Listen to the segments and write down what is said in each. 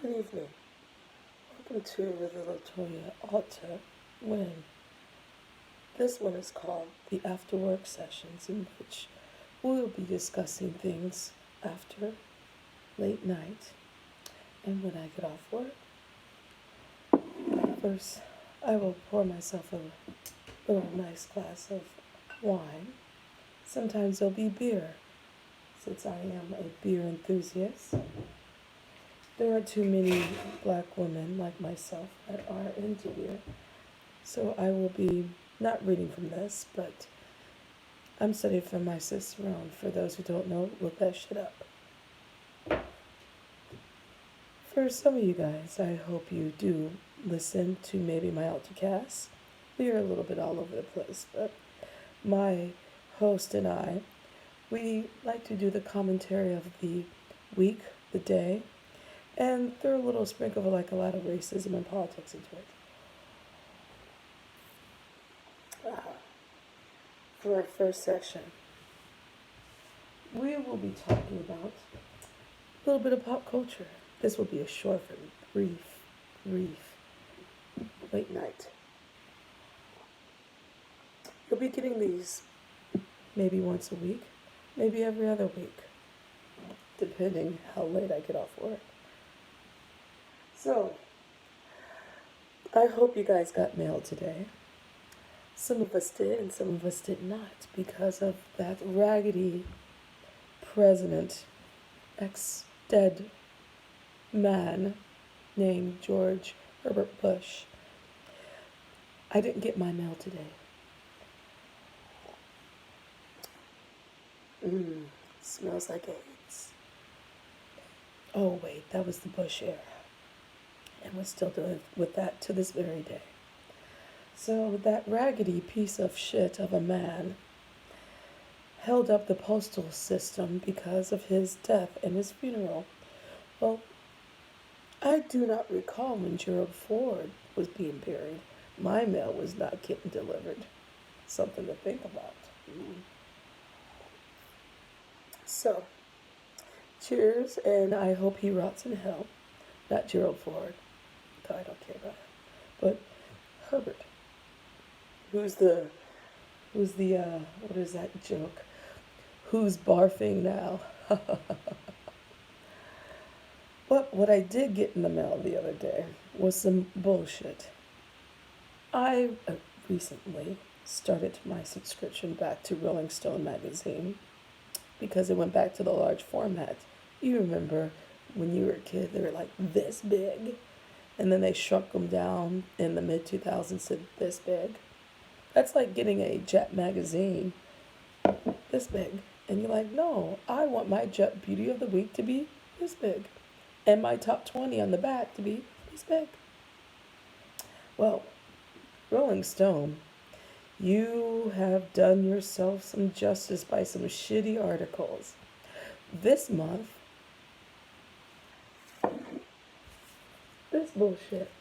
Good evening. Welcome to the Latoya Alta Win. This one is called the After Work Sessions, in which we'll be discussing things after late night and when I get off work. First, I will pour myself a little nice glass of wine. Sometimes there'll be beer, since I am a beer enthusiast. There are too many black women like myself that are into beer. So I will be not reading from this, but I'm studying from my cicerone. For those who don't know, look that shit up. For some of you guys, I hope you do listen to maybe my AltaCast. We are a little bit all over the place, but my host and I, we like to do the commentary of the week, the day, and throw a little sprinkle of like a lot of racism and politics into it. For our first session, we will be talking about a little bit of pop culture. This will be a short and brief late night. You'll be getting these maybe once a week, maybe every other week, depending how late I get off work. So, I hope you guys got mail today. Some of us did and some of us did not because of that raggedy president, ex-dead man named George Herbert Bush. I didn't get my mail today. Smells like AIDS. Oh wait, that was the Bush era. And we're still doing with that to this very day. So that raggedy piece of shit of a man held up the postal system because of his death and his funeral. Well, I do not recall when Gerald Ford was being buried. My mail was not getting delivered. Something to think about. So, cheers, and I hope he rots in hell. Not Gerald Ford. I don't care about him. But Herbert. Who's the what is that joke? Who's barfing now? What I did get in the mail the other day was some bullshit. I recently started my subscription back to Rolling Stone magazine because it went back to the large format. You remember when you were a kid, they were like this big. And then they shrunk them down in the mid-2000s to this big. That's like getting a Jet magazine this big. And you're like, no, I want my Jet Beauty of the Week to be this big. And my top 20 on the back to be this big. Well, Rolling Stone, you have done yourself some justice by some shitty articles. This month, this bullshit.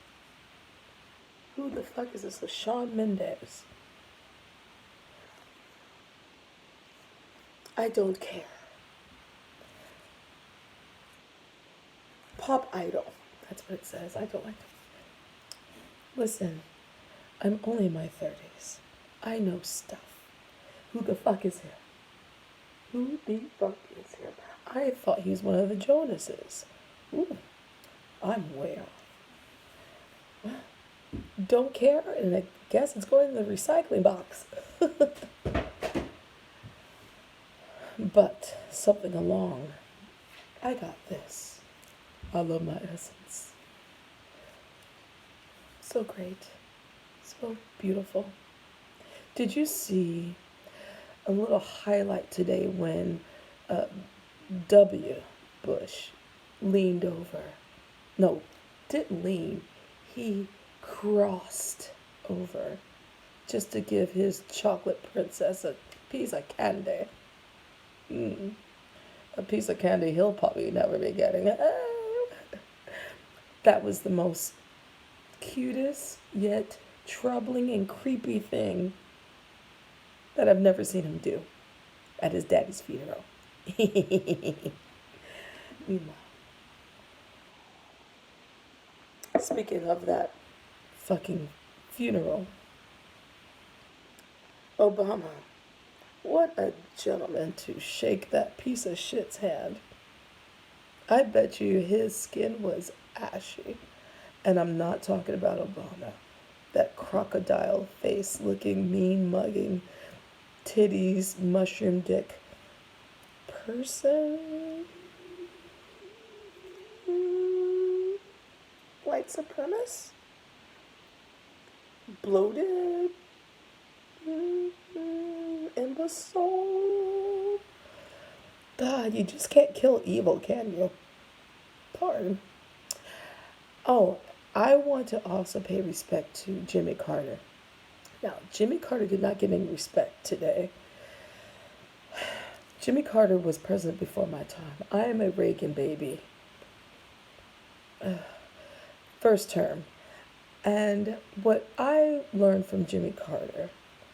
Who the fuck is this? Shawn Mendes. I don't care. Pop idol. That's what it says. I don't like it. Listen, I'm only in my 30s. I know stuff. Who the fuck is him? Who the fuck is him? I thought he was one of the Jonases. Ooh, I'm way off. Don't care, and I guess it's going in the recycling box. But something along. I got this. I love my essence. So great. So beautiful. Did you see a little highlight today when W. Bush leaned over? No, didn't lean. He crossed over just to give his chocolate princess a piece of candy. A piece of candy he'll probably never be getting. That was the most cutest yet troubling and creepy thing that I've never seen him do at his daddy's funeral. Meanwhile, Speaking of that fucking funeral, Obama, what a gentleman to shake that piece of shit's hand. I bet you his skin was ashy. And I'm not talking about Obama. That crocodile face looking mean mugging, titties, mushroom dick person. Mm, white supremacist? Bloated? Imbecile? God, you just can't kill evil, can you? Pardon. Oh, I want to also pay respect to Jimmy Carter. Now, Jimmy Carter did not get any respect today. Jimmy Carter was president before my time. I am a Reagan baby. First term. And what I learned from Jimmy Carter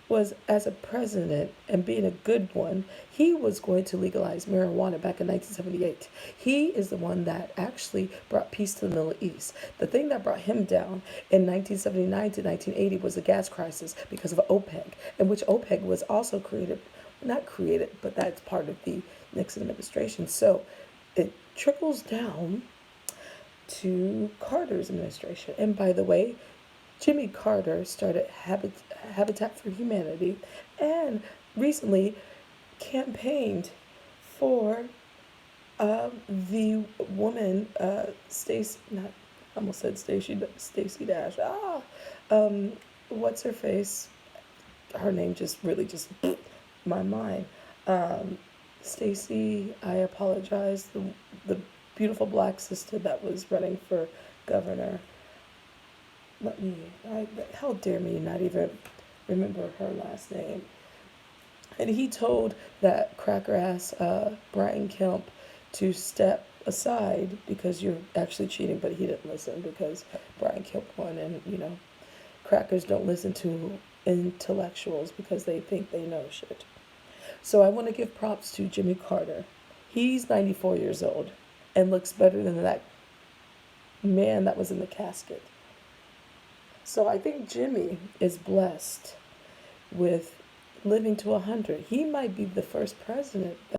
was as a president and being a good one, he was going to legalize marijuana back in 1978. He is the one that actually brought peace to the Middle East. The thing that brought him down in 1979 to 1980 was the gas crisis because of OPEC, in which OPEC was also created, not created, but that's part of the Nixon administration. So it trickles down to Carter's administration. And by the way, Jimmy Carter started Habitat for Humanity and recently campaigned for the woman, Stacey, not, I almost said Stacey Dash. What's her face? Her name just really just my mind. Stacey, I apologize. The beautiful black sister that was running for governor. How dare me not even remember her last name. And he told that cracker ass Brian Kemp to step aside because you're actually cheating, but he didn't listen because Brian Kemp won. And, crackers don't listen to intellectuals because they think they know shit. So I want to give props to Jimmy Carter. He's 94 years old and looks better than that man that was in the casket. So I think Jimmy is blessed with living to 100. He might be the first president